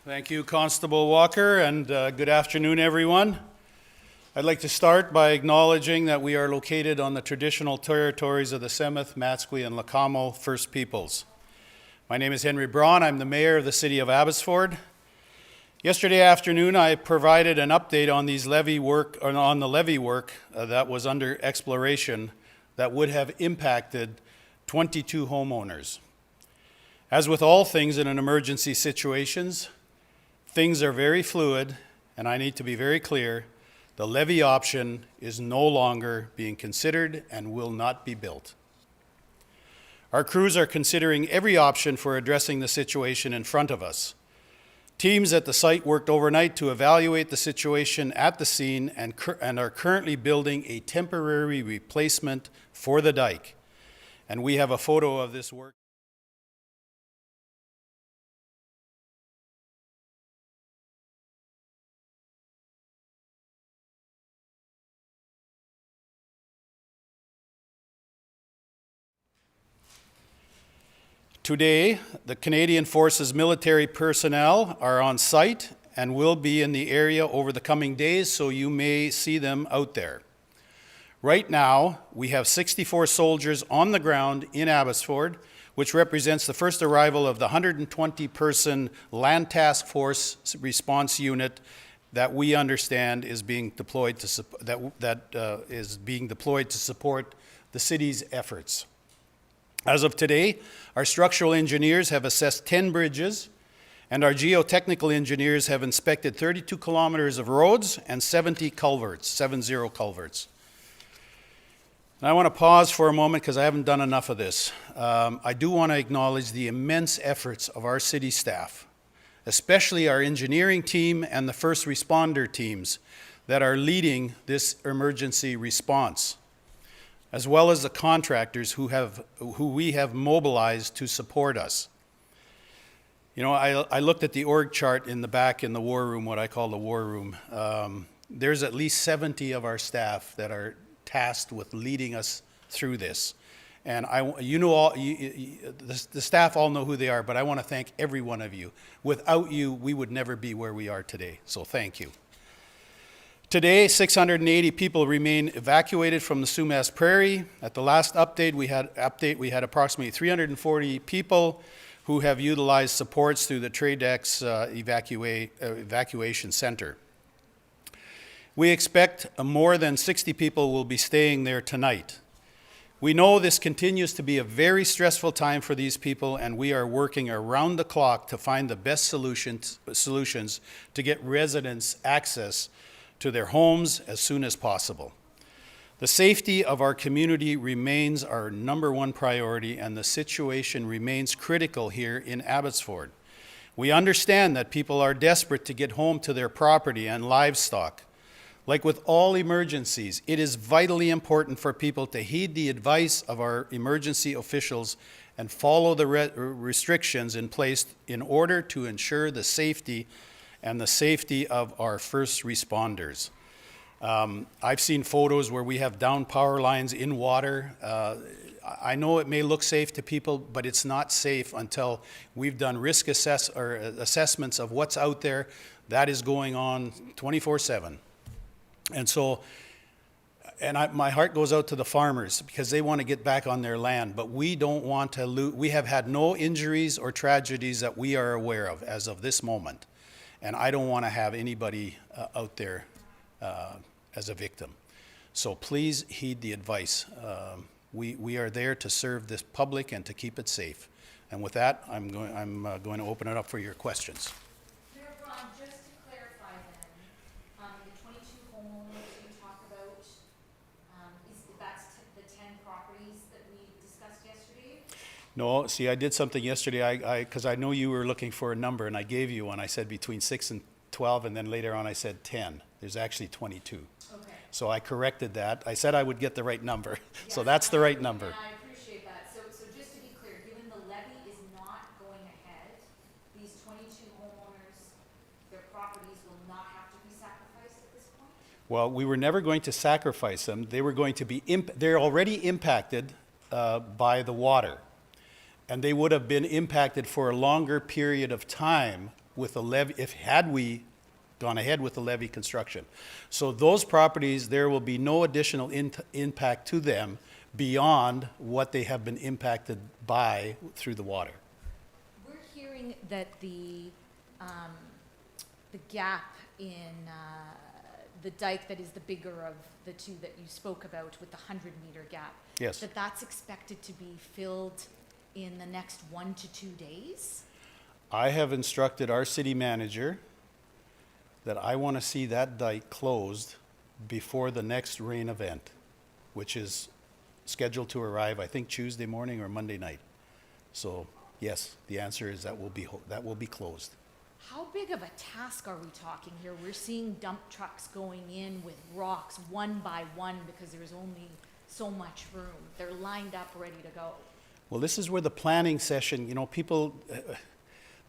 Thank you, Constable Walker, and good afternoon, everyone. I'd like to start by acknowledging that we are located on the traditional territories of the Semith, Matsqui, and Lakamo First Peoples. My name is Henry Braun. I'm the mayor of the city of Abbotsford. Yesterday afternoon, I provided an update on the levee work that was under exploration that would have impacted 22 homeowners. As with all things in an emergency situations, things are very fluid, and I need to be very clear, the levee option is no longer being considered and will not be built. Our crews are considering every option for addressing the situation in front of us. Teams at the site worked overnight to evaluate the situation at the scene and are currently building a temporary replacement for the dike. And we have a photo of this work. Today, the Canadian Forces military personnel are on site and will be in the area over the coming days, so you may see them out there. Right now, we have 64 soldiers on the ground in Abbotsford, which represents the first arrival of the 120-person Land Task Force response unit that we understand is being deployed to support the city's efforts. As of today, our structural engineers have assessed 10 bridges, and our geotechnical engineers have inspected 32 kilometers of roads and 70 culverts. And I want to pause for a moment because I haven't done enough of this. I do want to acknowledge the immense efforts of our city staff, especially our engineering team and the first responder teams that are leading this emergency response, as well as the contractors who we have mobilized to support us. You know, I looked at the org chart in the back in the war room, what I call the war room. There's at least 70 of our staff that are tasked with leading us through this. And the staff all know who they are, but I want to thank every one of you. Without you, we would never be where we are today, so thank you. Today, 680 people remain evacuated from the Sumas Prairie. At the last update, we had approximately 340 people who have utilized supports through the TradeX evacuation center. We expect more than 60 people will be staying there tonight. We know this continues to be a very stressful time for these people, and we are working around the clock to find the best solutions to get residents access to their homes as soon as possible. The safety of our community remains our number one priority, and the situation remains critical here in Abbotsford. We understand that people are desperate to get home to their property and livestock. Like with all emergencies, it is vitally important for people to heed the advice of our emergency officials and follow the restrictions in place in order to ensure the safety of our first responders. I've seen photos where we have down power lines in water. I know it may look safe to people, but it's not safe until we've done risk assessments of what's out there. That is going on 24/7. And so, my heart goes out to the farmers because they want to get back on their land, but we don't want to lose. We have had no injuries or tragedies that we are aware of as of this moment. And I don't want to have anybody out there as a victim. So please heed the advice. We are there to serve this public and to keep it safe. And with that, I'm going to open it up for your questions. Mayor Braun, just to clarify then, the 22 homeowners you talked about, that's the 10 properties that we discussed yesterday? No, see, I did something yesterday because I know you were looking for a number, and I gave you one. I said between 6 and 12, and then later on I said 10. There's actually 22. Okay. So I corrected that. I said I would get the right number. Yes, So that's the right number. And I appreciate that. So just to be clear, given the levee is not going ahead, these 22 homeowners, their properties will not have to be sacrificed at this point? Well, we were never going to sacrifice them. They were going to be, they're already impacted by the water. And they would have been impacted for a longer period of time with the levee, had we gone ahead with the levee construction. So those properties, there will be no additional impact to them beyond what they have been impacted by through the water. We're hearing that the gap in the dike that is the bigger of the two that you spoke about with the 100-meter gap. Yes. That's expected to be filled in the next 1 to 2 days? I have instructed our city manager that I want to see that dike closed before the next rain event, which is scheduled to arrive, I think, Tuesday morning or Monday night. So, yes, the answer is that will be closed. How big of a task are we talking here? We're seeing dump trucks going in with rocks one by one because there's only so much room. They're lined up ready to go. Well, this is where the planning session, you know, people,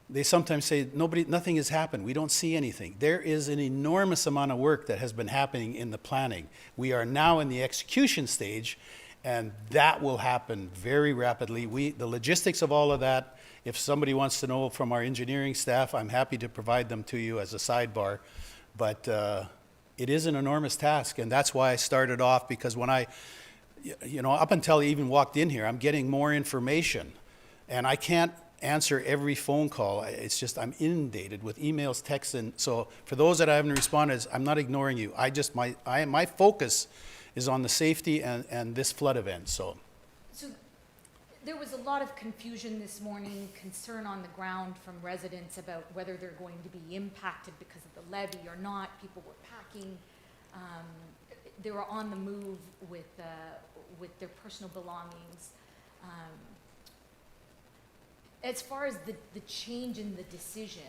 they sometimes say, nothing has happened. We don't see anything. There is an enormous amount of work that has been happening in the planning. We are now in the execution stage, and that will happen very rapidly. The logistics of all of that, if somebody wants to know from our engineering staff, I'm happy to provide them to you as a sidebar. But it is an enormous task, and that's why I started off, because when up until I even walked in here, I'm getting more information, and I can't answer every phone call. It's just I'm inundated with emails, texts, and so for those that I haven't responded, I'm not ignoring you. My focus is on the safety and this flood event. So there was a lot of confusion this morning, concern on the ground from residents about whether they're going to be impacted because of the levee or not. People were packing. They were on the move with their personal belongings. As far as the change in the decision,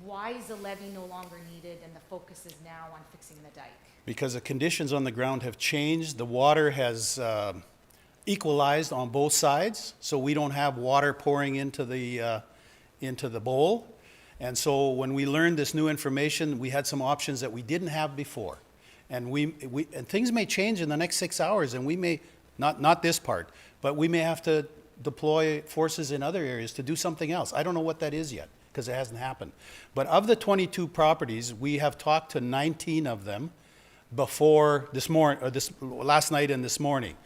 why is the levee no longer needed and the focus is now on fixing the dike? because the conditions on the ground have changed, the water has equalized on both sides, so we don't have water pouring into the bowl. And so when we learned this new information, we had some options that we didn't have before. And and things may change in the next 6 hours, and we may, not this part, but we may have to deploy forces in other areas to do something else. I don't know what that is yet, because it hasn't happened. But of the 22 properties, we have talked to 19 of them before this morning, or last night and this morning.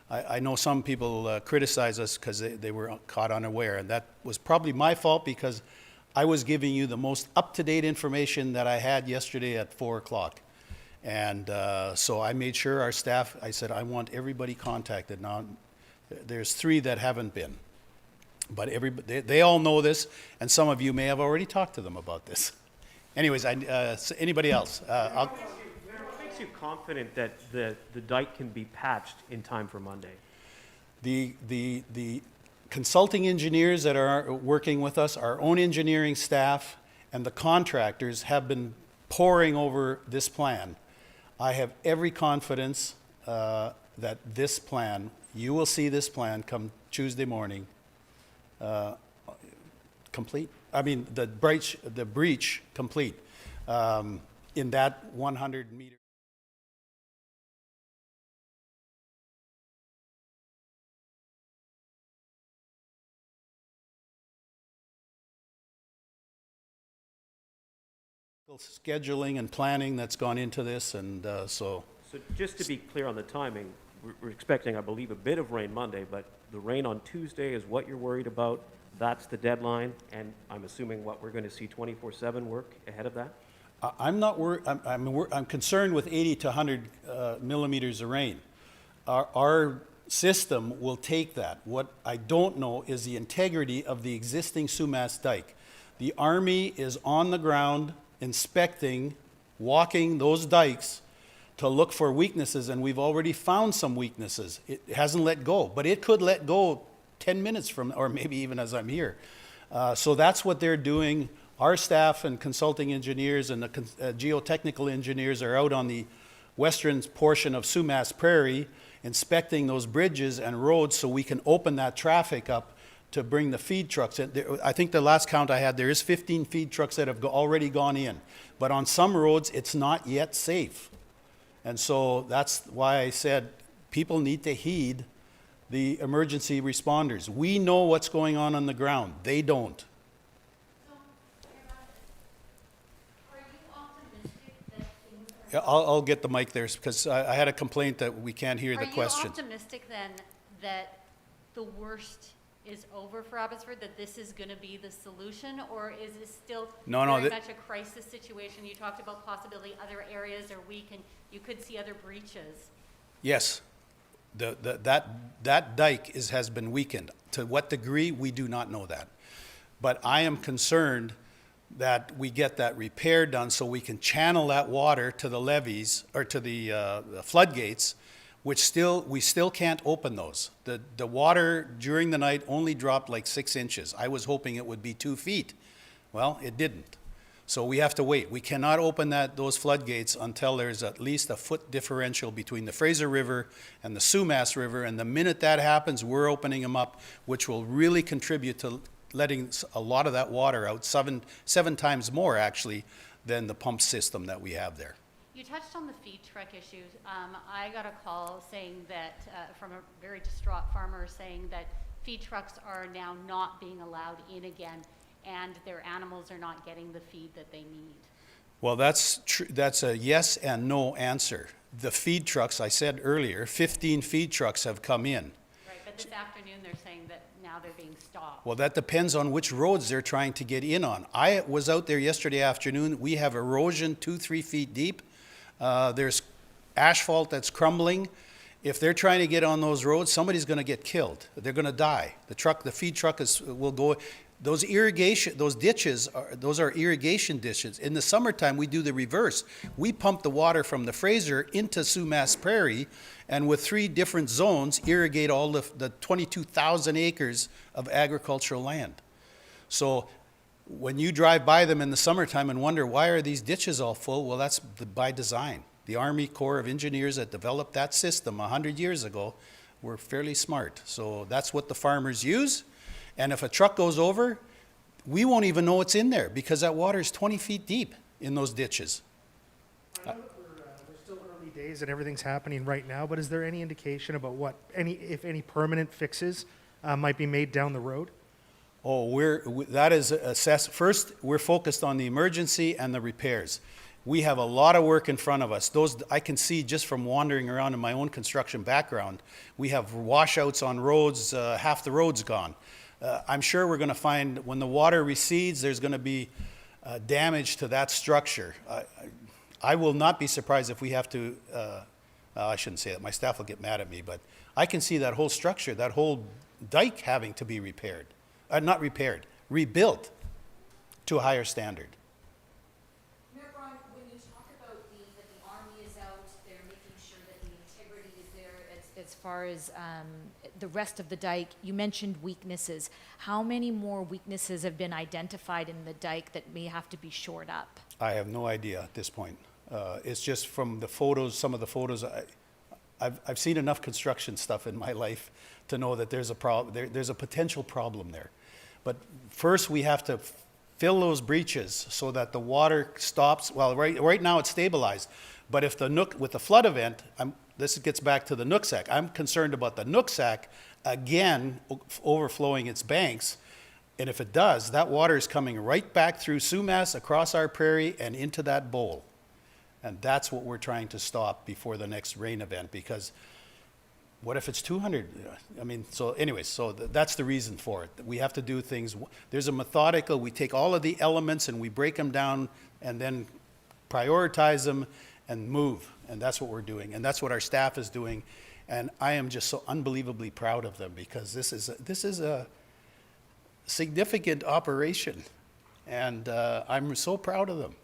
I know some people criticize us because they were caught unaware, and that was probably my fault because I was giving you the most up-to-date information that I had yesterday at 4 o'clock. And so I made sure our staff, I said, I want everybody contacted. Now, there's 3 that haven't been. But they all know this, and some of you may have already talked to them about this. Anyways, anybody else? What makes you confident that the dike can be patched in time for Monday? The consulting engineers that are working with us, our own engineering staff, and the contractors have been poring over this plan. I have every confidence that this plan, you will see this plan come Tuesday morning, complete. I mean, the breach complete in that 100 meter. Scheduling and planning that's gone into this, and so. So just to be clear on the timing, we're expecting, I believe, a bit of rain Monday, but the rain on Tuesday is what you're worried about. That's the deadline, and I'm assuming what we're going to see 24/7 work ahead of that? I'm not worried. I'm concerned with 80 to 100 millimeters of rain. Our system will take that. What I don't know is the integrity of the existing Sumas dike. The Army is on the ground inspecting, walking those dikes to look for weaknesses, and we've already found some weaknesses. It hasn't let go, but it could let go 10 minutes from, or maybe even as I'm here. So that's what they're doing. Our staff and consulting engineers and the geotechnical engineers are out on the western portion of Sumas Prairie inspecting those bridges and roads so we can open that traffic up to bring the feed trucks in. I think the last count I had, there is 15 feed trucks that have already gone in. But on some roads, it's not yet safe. And so that's why I said people need to heed the emergency responders. We know what's going on the ground. They don't. So, Yeah, I'll get the mic there, because I had a complaint that we can't hear the question. Are you optimistic then that the worst is over for Abbotsford, that this is going to be the solution, or is this still No, very much a crisis situation? You talked about possibly other areas are weak and you could see other breaches. Yes, that dike has been weakened. To what degree, we do not know that. But I am concerned that we get that repair done so we can channel that water to the levees, or to the floodgates, which we still can't open those. The water during the night only dropped like 6 inches. I was hoping it would be 2 feet. Well, it didn't. So we have to wait. We cannot open those floodgates until there's at least a foot differential between the Fraser River and the Sumas River. And the minute that happens, we're opening them up, which will really contribute to letting a lot of that water out, seven times more actually than the pump system that we have there. You touched on the feed truck issue. I got a call saying that, from a very distraught farmer saying that feed trucks are now not being allowed in again, and their animals are not getting the feed that they need. Well, that's a yes and no answer. The feed trucks, I said earlier, 15 feed trucks have come in. Right, but this afternoon they're saying that now they're being stopped. Well, that depends on which roads they're trying to get in on. I was out there yesterday afternoon. We have erosion 2-3 feet deep. There's asphalt that's crumbling. If they're trying to get on those roads, somebody's going to get killed. They're going to die. The feed truck will go. Those ditches, those are irrigation ditches. In the summertime, we do the reverse. We pump the water from the Fraser into Sumas Prairie, and with 3 different zones, irrigate all the 22,000 acres of agricultural land. So when you drive by them in the summertime and wonder, why are these ditches all full? Well, that's by design. The Army Corps of Engineers that developed that system 100 years ago were fairly smart. So that's what the farmers use. And if a truck goes over, we won't even know it's in there, because that water is 20 feet deep in those ditches. I know that we're still early days and everything's happening right now, but is there any indication about if any permanent fixes might be made down the road? Oh, that is assessed. First, we're focused on the emergency and the repairs. We have a lot of work in front of us. Those I can see just from wandering around in my own construction background. We have washouts on roads, half the road's gone. I'm sure we're going to find, when the water recedes, there's going to be damage to that structure. I will not be surprised if we have to, I shouldn't say that, my staff will get mad at me, but I can see that whole structure, that whole dike having to be repaired. Not repaired, rebuilt to a higher standard. Mayor Braun, when you talk about that the Army is out, they're making sure that the integrity is there as far as the rest of the dike, you mentioned weaknesses. How many more weaknesses have been identified in the dike that may have to be shored up? I have no idea at this point. It's just from the photos, some of the photos. I've seen enough construction stuff in my life to know that there's a problem. There's a potential problem there. But first, we have to fill those breaches so that the water stops. Well, right now it's stabilized. But if with the flood event, this gets back to the Nooksack. I'm concerned about the Nooksack again overflowing its banks. And if it does, that water is coming right back through Sumas, across our prairie, and into that bowl. And that's what we're trying to stop before the next rain event, because what if it's 200? I mean, so anyways, that's the reason for it. We have to do things. There's a methodical, we take all of the elements and we break them down and then prioritize them and move. And that's what we're doing. And that's what our staff is doing. And I am just so unbelievably proud of them, because this is a significant operation. And I'm so proud of them.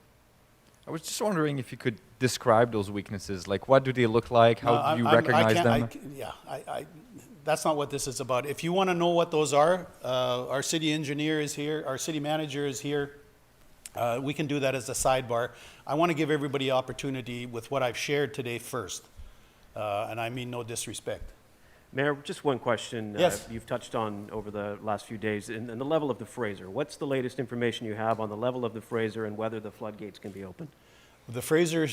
I was just wondering if you could describe those weaknesses. Like, what do they look like? How do you recognize them? That's not what this is about. If you want to know what those are, our city engineer is here, our city manager is here. We can do that as a sidebar. I want to give everybody opportunity with what I've shared today first. And I mean no disrespect. Mayor, just one question. Yes. You've touched on over the last few days, and the level of the Fraser. What's the latest information you have on the level of the Fraser and whether the floodgates can be opened? The Fraser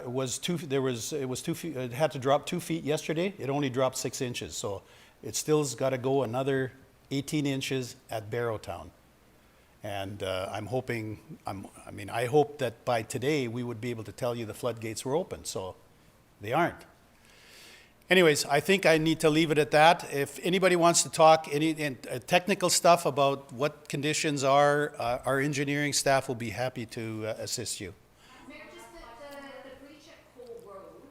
was 2 feet. It had to drop 2 feet yesterday. It only dropped 6 inches, so it still's got to go another 18 inches at Barrowtown. And I'm hoping, I hope that by today we would be able to tell you the floodgates were open, so they aren't. Anyways, I think I need to leave it at that. If anybody wants to talk any technical stuff about what conditions are, our engineering staff will be happy to assist you. Mayor, just the breach at Cole Road,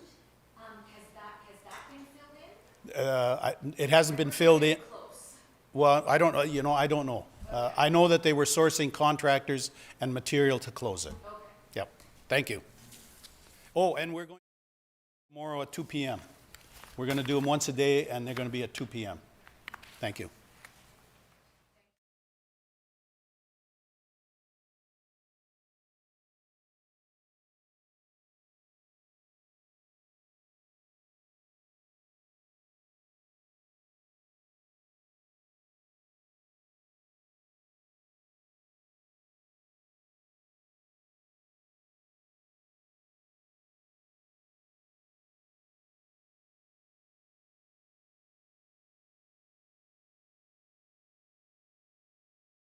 has that been filled in? It hasn't been filled in. Close. Well, I don't know, I don't know. I know that they were sourcing contractors and material to close it. Okay. Yep, thank you. Oh, and we're going tomorrow at 2 p.m. We're going to do them once a day, and they're going to be at 2 p.m. Thank you.